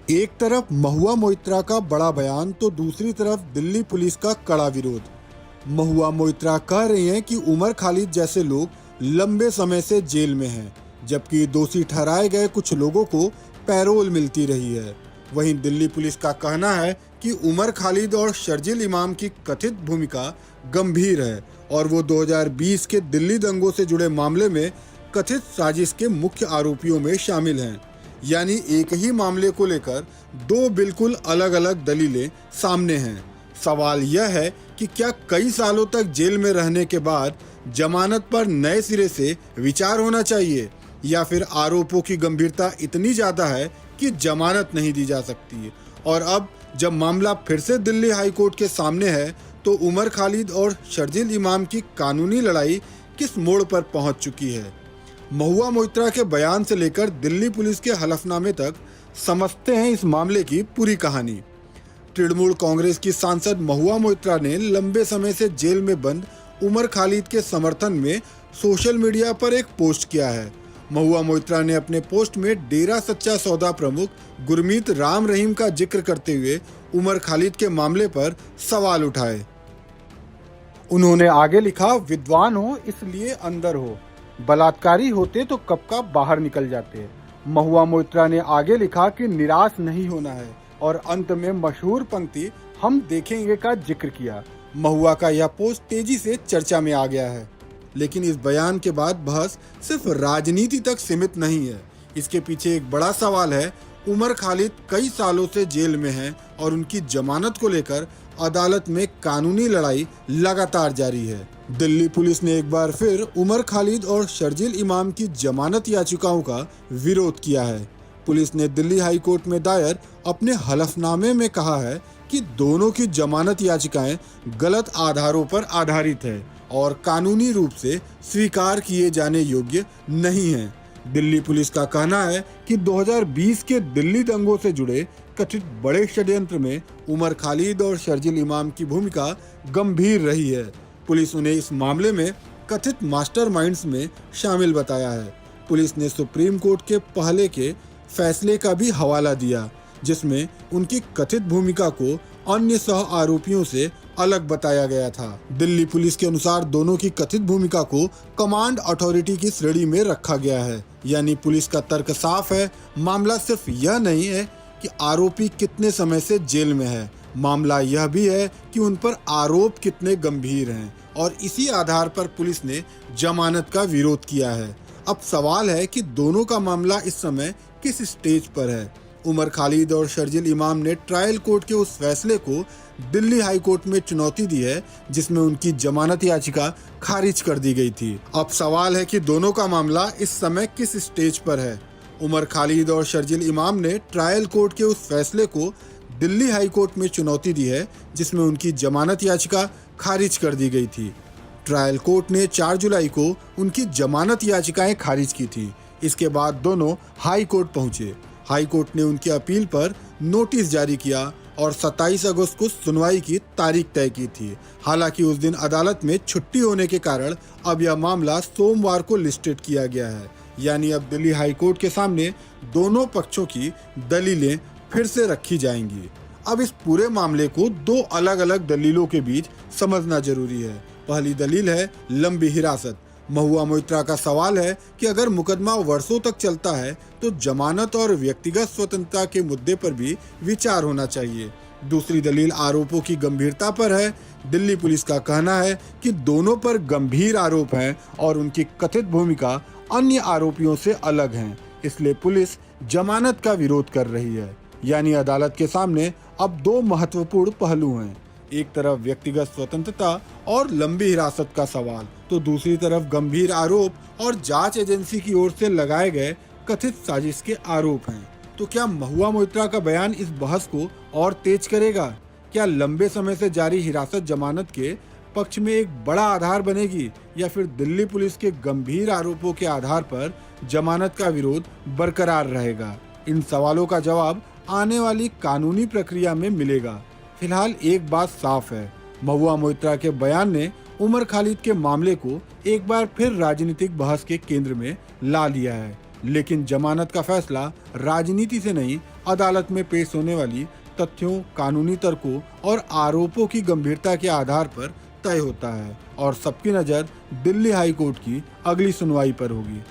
एक तरफ महुआ मोइत्रा का बड़ा बयान तो दूसरी तरफ दिल्ली पुलिस का कड़ा विरोध। महुआ मोइत्रा कह रही हैं कि उमर खालिद जैसे लोग लंबे समय से जेल में हैं, जबकि दोषी ठहराए गए कुछ लोगों को पैरोल मिलती रही है। वहीं दिल्ली पुलिस का कहना है कि उमर खालिद और शर्जील इमाम की कथित भूमिका गंभीर है और वो 2020 के दिल्ली दंगों से जुड़े मामले में कथित साजिश के मुख्य आरोपियों में शामिल हैं। यानी एक ही मामले को लेकर दो बिल्कुल अलग अलग दलीलें सामने हैं। सवाल यह है कि क्या कई सालों तक जेल में रहने के बाद जमानत पर नए सिरे से विचार होना चाहिए, या फिर आरोपों की गंभीरता इतनी ज़्यादा है कि जमानत नहीं दी जा सकती। और अब जब मामला फिर से दिल्ली हाई कोर्ट के सामने है, तो उमर खालिद और शर्जील इमाम की कानूनी लड़ाई किस मोड़ पर पहुंच चुकी है। महुआ मोइत्रा के बयान से लेकर दिल्ली पुलिस के हलफनामे तक समझते हैं इस मामले की पूरी कहानी। तृणमूल कांग्रेस की सांसद महुआ मोइत्रा ने लंबे समय से जेल में बंद उमर खालिद के समर्थन में सोशल मीडिया पर एक पोस्ट किया है। महुआ मोइत्रा ने अपने पोस्ट में डेरा सच्चा सौदा प्रमुख गुरमीत राम रहीम का जिक्र करते हुए उमर खालिद के मामले पर सवाल उठाए। उन्होंने आगे लिखा, विद्वान हो इसलिए अंदर हो, बलात्कारी होते तो कब का बाहर निकल जाते। महुआ मोइत्रा ने आगे लिखा कि निराश नहीं होना है और अंत में मशहूर पंक्ति हम देखेंगे का जिक्र किया। महुआ का यह पोस्ट तेजी से चर्चा में आ गया है, लेकिन इस बयान के बाद बहस सिर्फ राजनीति तक सीमित नहीं है। इसके पीछे एक बड़ा सवाल है। उमर खालिद कई सालों से जेल में हैं और उनकी जमानत को लेकर अदालत में कानूनी लड़ाई लगातार जारी है। दिल्ली पुलिस ने एक बार फिर उमर खालिद और शर्जील इमाम की जमानत याचिकाओं का विरोध किया है। पुलिस ने दिल्ली हाई कोर्ट में दायर अपने हलफनामे में कहा है कि दोनों की जमानत याचिकाएं गलत आधारों पर आधारित है और कानूनी रूप से स्वीकार किए जाने योग्य नहीं हैं। दिल्ली पुलिस का कहना है कि 2020 के दिल्ली दंगों से जुड़े कथित बड़े षड्यंत्र में उमर खालिद और शर्जील इमाम की भूमिका गंभीर रही है। पुलिस उन्हें इस मामले में कथित मास्टरमाइंड्स में शामिल बताया है। पुलिस ने सुप्रीम कोर्ट के पहले के फैसले का भी हवाला दिया, जिसमें उनकी कथित भूमिका को अन्य सह आरोपियों से अलग बताया गया था। दिल्ली पुलिस के अनुसार दोनों की कथित भूमिका को कमांड अथॉरिटी की श्रेणी में रखा गया है। यानी पुलिस का तर्क साफ है। मामला सिर्फ यह नहीं है कि आरोपी कितने समय से जेल में है, मामला यह भी है कि उन पर आरोप कितने गंभीर हैं, और इसी आधार पर पुलिस ने जमानत का विरोध किया है। अब सवाल है कि दोनों का मामला इस समय किस स्टेज पर है। उमर खालिद और शर्जील इमाम ने ट्रायल कोर्ट के उस फैसले को दिल्ली हाई कोर्ट में चुनौती दी है, जिसमें उनकी जमानत याचिका खारिज कर दी गई थी। अब सवाल है कि दोनों का मामला इस समय किस स्टेज पर है। उमर खालिद और शर्जील इमाम ने ट्रायल कोर्ट के उस फैसले को दिल्ली हाई कोर्ट में चुनौती दी है, जिसमें उनकी जमानत याचिका खारिज कर दी गई थी। ट्रायल कोर्ट ने 4 जुलाई को उनकी जमानत याचिकाएं खारिज की थी। इसके बाद दोनों हाई कोर्ट पहुंचे। हाई कोर्ट ने उनकी अपील पर नोटिस जारी किया और 27 अगस्त को सुनवाई की तारीख तय की थी। हालांकि उस दिन अदालत में छुट्टी होने के कारण अब यह मामला सोमवार को लिस्टेड किया गया है। यानी अब दिल्ली हाई कोर्ट के सामने दोनों पक्षों की दलीलें फिर से रखी जाएंगी। अब इस पूरे मामले को दो अलग अलग दलीलों के बीच समझना जरूरी है। पहली दलील है लंबी हिरासत। महुआ मोइत्रा का सवाल है कि अगर मुकदमा वर्षों तक चलता है तो जमानत और व्यक्तिगत स्वतंत्रता के मुद्दे पर भी विचार होना चाहिए। दूसरी दलील आरोपों की गंभीरता पर है। दिल्ली पुलिस का कहना है कि दोनों पर गंभीर आरोप हैं और उनकी कथित भूमिका अन्य आरोपियों से अलग हैं, इसलिए पुलिस जमानत का विरोध कर रही है। यानी अदालत के सामने अब दो महत्वपूर्ण पहलू हैं। एक तरफ व्यक्तिगत स्वतंत्रता और लंबी हिरासत का सवाल, तो दूसरी तरफ गंभीर आरोप और जांच एजेंसी की ओर से लगाए गए कथित साजिश के आरोप हैं। तो क्या महुआ मोइत्रा का बयान इस बहस को और तेज करेगा? क्या लंबे समय से जारी हिरासत जमानत के पक्ष में एक बड़ा आधार बनेगी, या फिर दिल्ली पुलिस के गंभीर आरोपों के आधार पर जमानत का विरोध बरकरार रहेगा? इन सवालों का जवाब आने वाली कानूनी प्रक्रिया में मिलेगा। फिलहाल एक बात साफ है, महुआ मोइत्रा के बयान ने उमर खालिद के मामले को एक बार फिर राजनीतिक बहस के केंद्र में ला लिया है। लेकिन जमानत का फैसला राजनीति से नहीं, अदालत में पेश होने वाली तथ्यों, कानूनी तर्कों और आरोपों की गंभीरता के आधार पर तय होता है और सबकी नज़र दिल्ली हाई कोर्ट की अगली सुनवाई पर होगी।